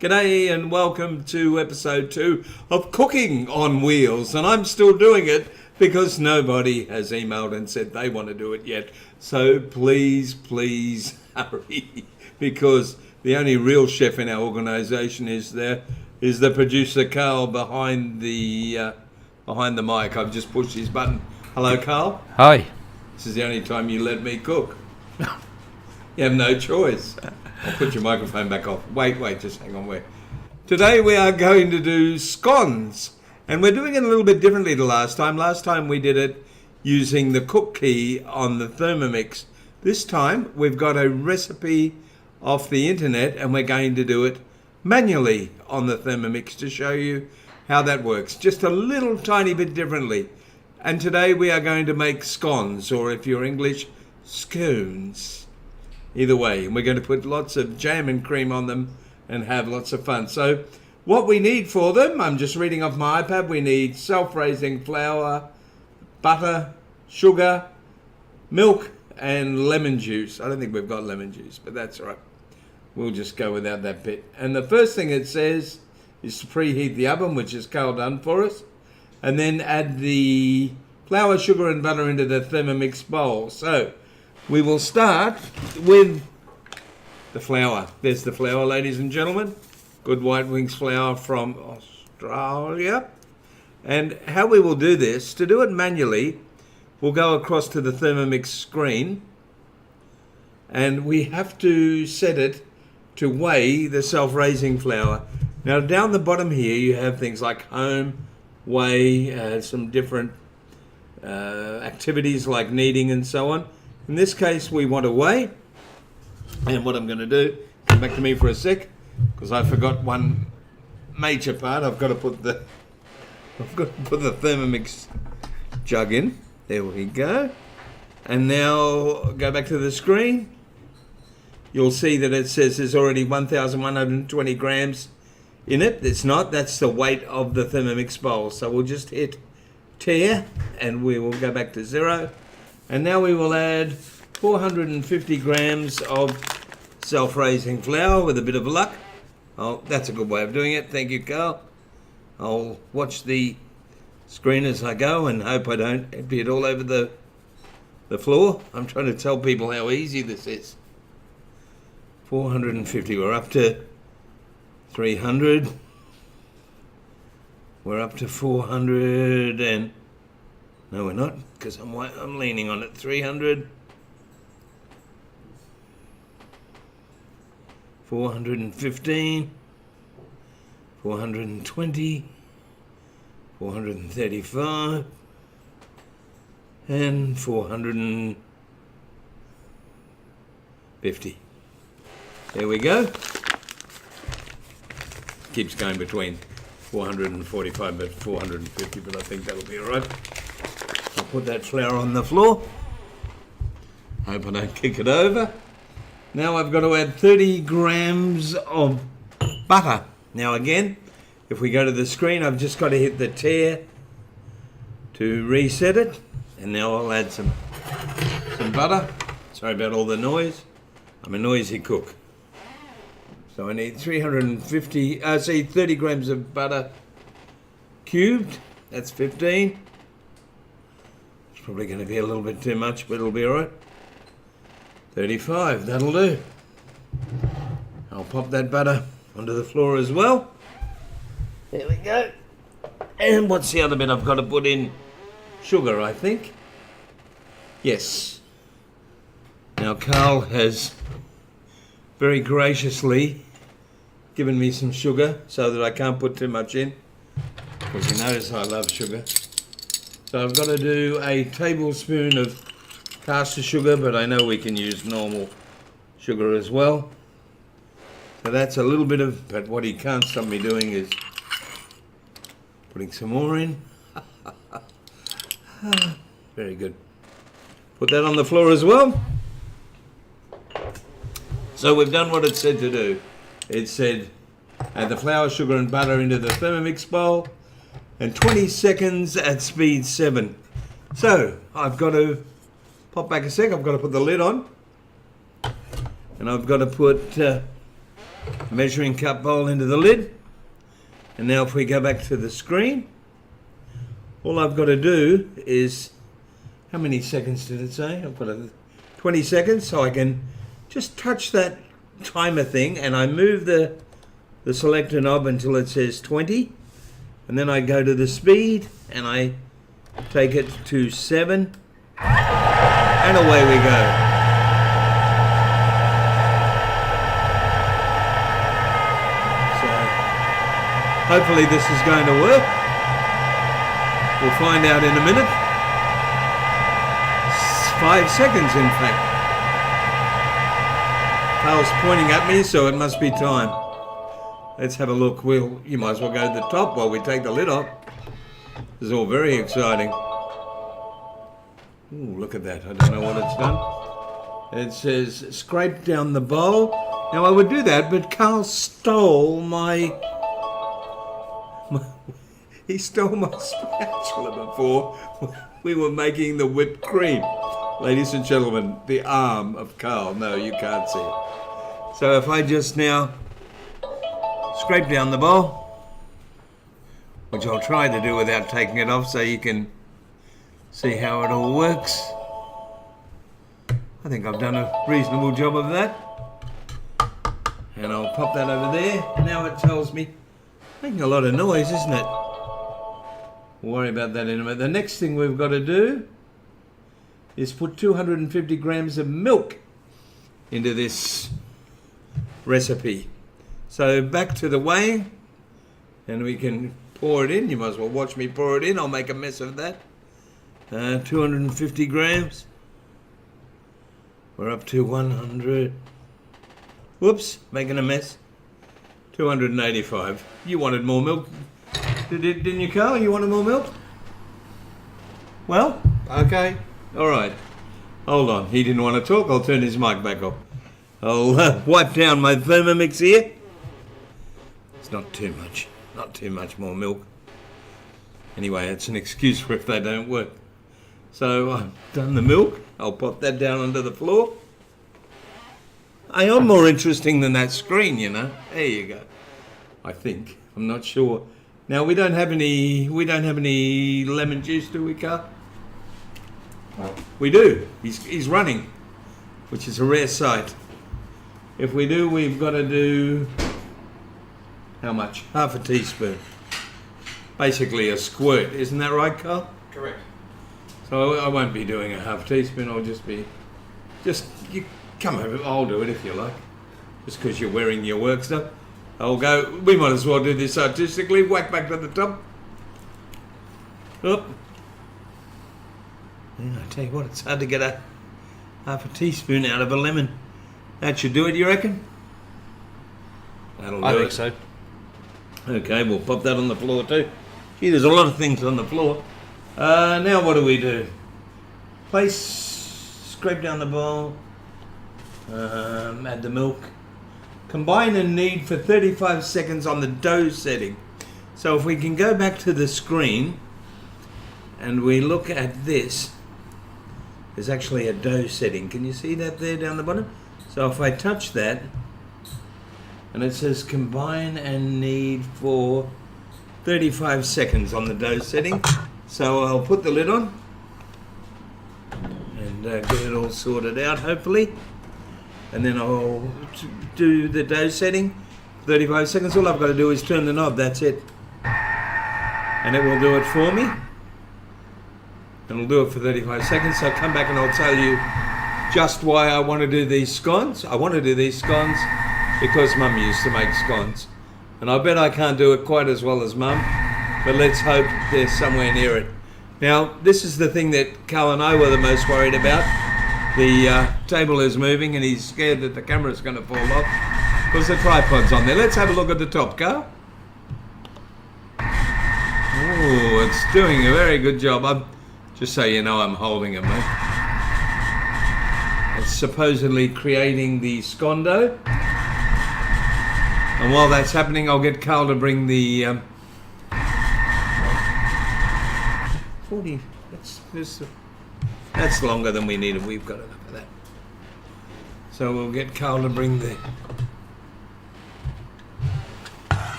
G'day and welcome to episode 2 of Cooking on Wheels. And I'm still doing it because nobody has emailed and said they want to do it yet. So please hurry, because the only real chef in our organisation is the producer Carl behind the mic. I've just pushed his button. Hello, Carl. Hi. This is the only time you let me cook. You have no choice. I'll put your microphone back off. Wait, just hang on. Today we are going to do scones. And we're doing it a little bit differently to last time. Last time we did it using the cook key on the Thermomix. This time we've got a recipe off the internet and we're going to do it manually on the Thermomix to show you how that works. Just a little tiny bit differently. And today we are going to make scones, or if you're English, scones. Either way, we're going to put lots of jam and cream on them and have lots of fun. So what we need for them, I'm just reading off my iPad, we need self-raising flour, butter, sugar, milk, and lemon juice. I don't think we've got lemon juice, but that's all right. We'll just go without that bit. And the first thing it says is to preheat the oven, which is Carl done for us, and then add the flour, sugar, and butter into the Thermomix bowl. So we will start with the flour. There's the flour, ladies and gentlemen. Good White Wings flour from Australia. And how we will do this, to do it manually, we'll go across to the Thermomix screen and we have to set it to weigh the self-raising flour. Now down the bottom here you have things like home, weigh, some different activities like kneading and so on. In this case, we want to weigh, and what I'm going to do, come back to me for a sec, because I forgot one major part. I've got to put the Thermomix jug in. There we go. And now go back to the screen. You'll see that it says there's already 1,120 grams in it. It's not. That's the weight of the Thermomix bowl. So we'll just hit tear, and we will go back to 0. And now we will add 450 grams of self-raising flour with a bit of luck. Oh, that's a good way of doing it. Thank you, Carl. I'll watch the screen as I go and hope I don't empty it all over the floor. I'm trying to tell people how easy this is. 450. We're up to 300. We're up to 400 and... No, we're not, because I'm leaning on it. 300, 415, 420, 435, and 450. There we go. Keeps going between 445 but 450, but I think that'll be all right. I'll put that flour on the floor. Hope I don't kick it over. Now I've got to add 30 grams of butter. Now again, if we go to the screen, I've just got to hit the tear to reset it. And now I'll add some butter. Sorry about all the noise. I'm a noisy cook. So I need 30 grams of butter cubed. That's 15. Probably going to be a little bit too much, but it'll be all right. 35, that'll do. I'll pop that butter onto the floor as well. There we go. And what's the other bit I've got to put in? Sugar, I think. Yes. Now Carl has very graciously given me some sugar so that I can't put too much in, because he knows I love sugar. So I've got to do a tablespoon of caster sugar, but I know we can use normal sugar as well. So that's a little bit of, but what he can't stop me doing is putting some more in. Very good. Put that on the floor as well. So we've done what it said to do. It said add the flour, sugar and butter into the Thermomix bowl, and 20 seconds at speed 7. So I've got to pop back a sec. I've got to put the lid on, and I've got to put measuring cup bowl into the lid. And now if we go back to the screen, all I've got to do is, how many seconds did it say? I've got 20 seconds, so I can just touch that timer thing and I move the selector knob until it says 20, and then I go to the speed and I take it to 7, and away we go. Hopefully this is going to work. We'll find out in a minute. 5 seconds, in fact. Carl's pointing at me, so it must be time. Let's have a look. You might as well go to the top while we take the lid off. This is all very exciting. Ooh, look at that. I don't know what it's done. It says, scrape down the bowl. Now I would do that, but Carl stole he stole my spatula before we were making the whipped cream. Ladies and gentlemen, the arm of Carl. No, you can't see it. So if I just now scrape down the bowl, which I'll try to do without taking it off so you can see how it all works. I think I've done a reasonable job of that. And I'll pop that over there. Now it tells me, making a lot of noise, isn't it? We'll worry about that in a minute. The next thing we've got to do is put 250 grams of milk into this recipe. So back to the weighing, and we can pour it in. You might as well watch me pour it in. I'll make a mess of that. 250 grams. We're up to 100. Whoops, making a mess. 285. You wanted more milk, didn't you, Carl? You wanted more milk? Well, okay. All right. Hold on. He didn't want to talk. I'll turn his mic back off. I'll wipe down my VMIX here. It's not too much. Not too much more milk. Anyway, it's an excuse for if they don't work. So I've done the milk. I'll pop that down onto the floor. I am more interesting than that screen, you know. There you go. I think. I'm not sure. Now we don't have any lemon juice, do we, Carl? We do. He's running, which is a rare sight. If we do, we've got to do how much? Half a teaspoon. Basically a squirt. Isn't that right, Carl? Correct. So I won't be doing a half teaspoon. I'll just you come over. I'll do it if you like. Just because you're wearing your work stuff. I'll go. We might as well do this artistically. Whack back to the top. Up. Yeah, I tell you what, it's hard to get a half a teaspoon out of a lemon. That should do it, you reckon? That'll do it. I think so. Okay, we'll pop that on the floor too. Gee, there's a lot of things on the floor. Now what do we do? Scrape down the bowl. Add the milk. Combine and knead for 35 seconds on the dough setting. So if we can go back to the screen and we look at this, there's actually a dough setting. Can you see that there down the bottom? So if I touch that, and it says combine and knead for 35 seconds on the dough setting. So I'll put the lid on and get it all sorted out, hopefully. And then I'll do the dough setting, 35 seconds. All I've got to do is turn the knob, that's it. And it will do it for me. And it'll do it for 35 seconds. So I'll come back and I'll tell you just why I want to do these scones. I want to do these scones because Mum used to make scones. And I bet I can't do it quite as well as Mum, but let's hope they're somewhere near it. Now, this is the thing that Carl and I were the most worried about. The table is moving and he's scared that the camera's going to fall off because the tripod's on there. Let's have a look at the top, Carl. Oh, it's doing a very good job. Just so you know, I'm holding it, mate. It's supposedly creating the scone dough. And while that's happening, I'll get Carl to bring the 40. That's longer than we needed. We've got enough of that. So we'll get Carl to bring the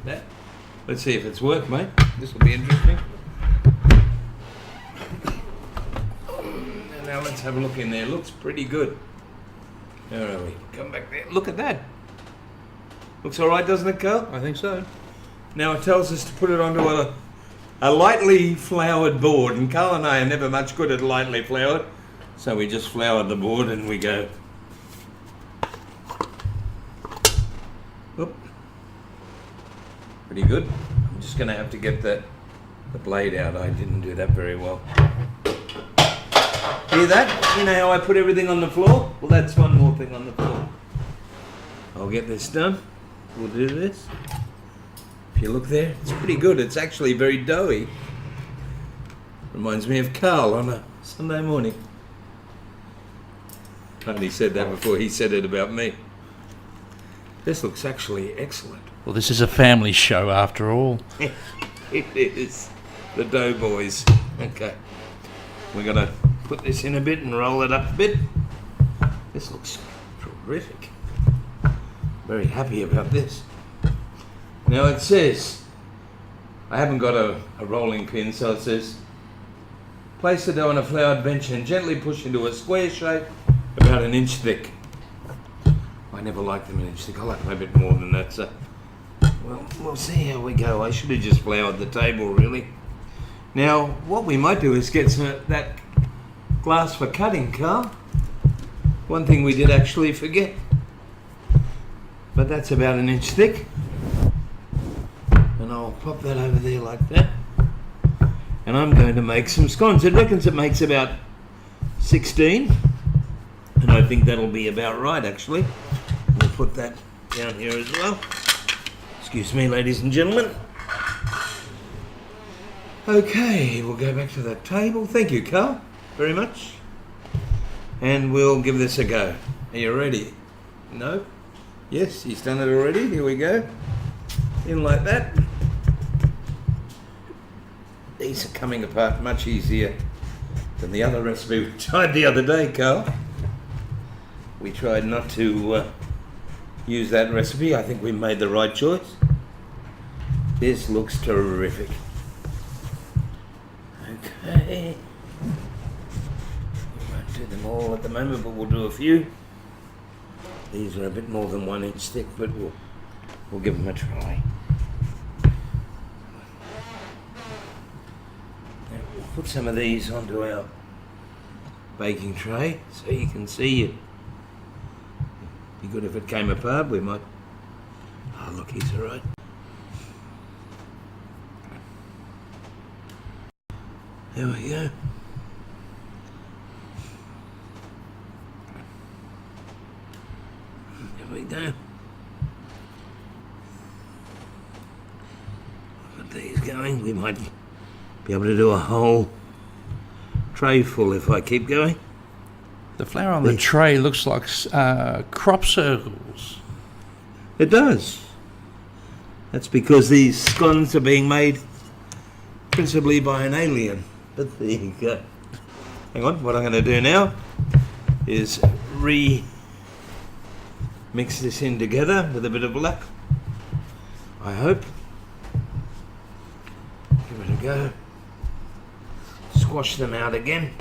that. Let's see if it's worked, mate. This will be interesting. Now let's have a look in there. Looks pretty good. Where are we? Come back there. Look at that. Looks all right, doesn't it, Carl? I think so. Now it tells us to put it onto a lightly floured board, and Carl and I are never much good at lightly floured, so we just floured the board and we go. Oop. Pretty good. I'm just going to have to get the blade out. I didn't do that very well. Hear that? You know how I put everything on the floor? Well, that's one more thing on the floor. I'll get this done. We'll do this. If you look there, it's pretty good. It's actually very doughy. Reminds me of Carl on a Sunday morning. I only said that before he said it about me. This looks actually excellent. Well, this is a family show after all. It is. The Doughboys. Okay. We're going to put this in a bit and roll it up a bit. This looks terrific. Very happy about this. Now it says, I haven't got a rolling pin, so it says, place the dough on a floured bench and gently push into a square shape about an inch thick. I never like them an inch thick. I like them a bit more than that, so well, we'll see how we go. I should have just floured the table, really. Now, what we might do is get some of that glass for cutting, Carl. One thing we did actually forget. But that's about an inch thick. And I'll pop that over there like that. And I'm going to make some scones. It reckons it makes about 16. And I think that'll be about right, actually. We'll put that down here as well. Excuse me, ladies and gentlemen. Okay, we'll go back to the table. Thank you, Carl, very much. And we'll give this a go. Are you ready? No? Yes, he's done it already. Here we go. In like that. These are coming apart much easier than the other recipe we tried the other day, Carl. We tried not to use that recipe. I think we made the right choice. This looks terrific. Okay. We won't do them all at the moment, but we'll do a few. These are a bit more than 1 inch thick, but we'll give them a try. Now we'll put some of these onto our baking tray so you can see it. Be good if it came apart. We might. Oh, look, he's all right. There we go. There we go. Got these going. We might be able to do a whole tray full if I keep going. The flour on the tray looks like crop circles. It does. That's because these scones are being made principally by an alien. But there you go. Hang on, what I'm going to do now is mix this in together with a bit of luck. I hope. Give it a go. Squash them out again.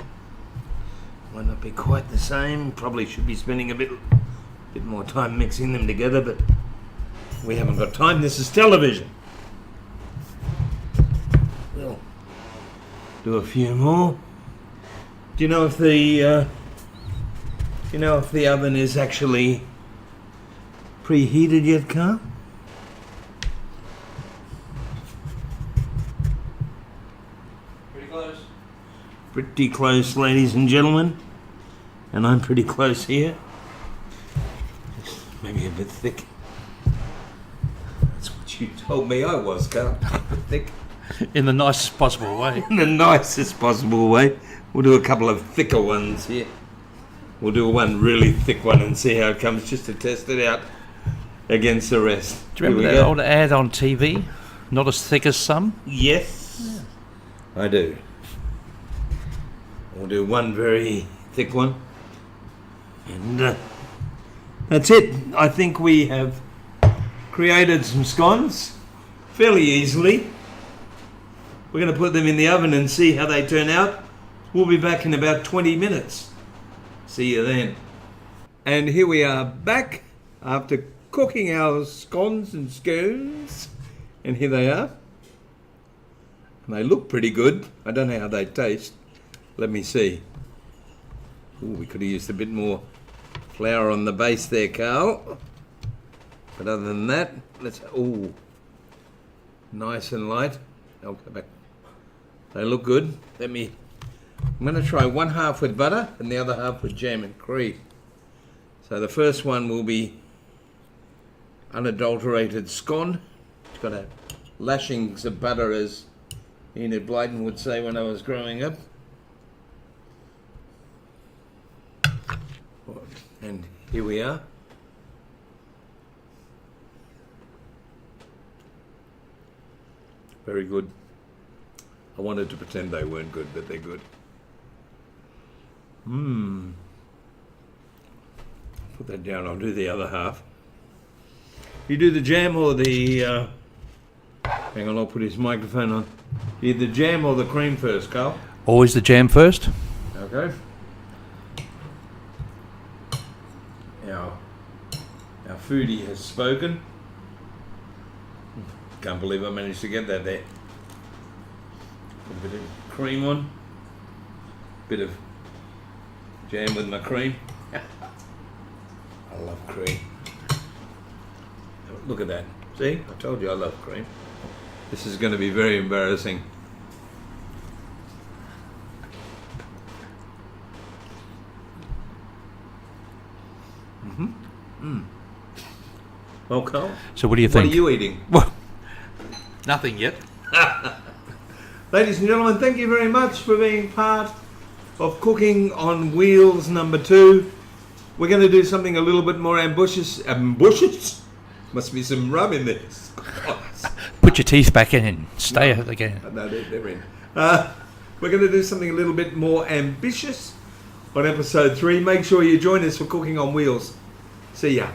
Might not be quite the same. Probably should be spending a bit more time mixing them together, but we haven't got time. This is television. We'll do a few more. Do you know if the oven is actually preheated yet, Carl? Pretty close. Pretty close, ladies and gentlemen. And I'm pretty close here. Just maybe a bit thick. That's what you told me I was, Carl. A bit thick. In the nicest possible way. In the nicest possible way. We'll do a couple of thicker ones here. We'll do one really thick one and see how it comes, just to test it out against the rest. Do you remember that old ad on TV? Not as thick as some? Yes, yeah. I do. We'll do one very thick one. And that's it. I think we have created some scones. fairly easily. We're going to put them in the oven and see how they turn out. We'll be back in about 20 minutes. See you then. And here we are back after cooking our scones and scones. And here they are. And they look pretty good. I don't know how they taste. Let me see. Ooh, we could have used a bit more flour on the base there, Carl. But other than that, ooh, nice and light. I'll go back. They look good. I'm going to try one half with butter and the other half with jam and cream. So the first one will be unadulterated scone. It's got a lashings of butter, as Enid Blyton would say when I was growing up. And here we are. Very good. I wanted to pretend they weren't good, but they're good. Put that down, I'll do the other half. You do the jam or the... hang on, I'll put his microphone on. You do the jam or the cream first, Carl? Always the jam first. Okay. Our foodie has spoken. Can't believe I managed to get that there. Put a bit of cream on. Bit of jam with my cream. I love cream. Look at that. See? I told you I love cream. This is going to be very embarrassing. Well, Carl, So what do you think? what are you eating? Well, nothing yet. Ladies and gentlemen, thank you very much for being part of Cooking on Wheels number 2. We're going to do something a little bit more ambitious. Ambitious? Must be some rum in this. Put your teeth back in and stay out again. No, they're in. We're going to do something a little bit more ambitious on episode 3. Make sure you join us for Cooking on Wheels. See ya.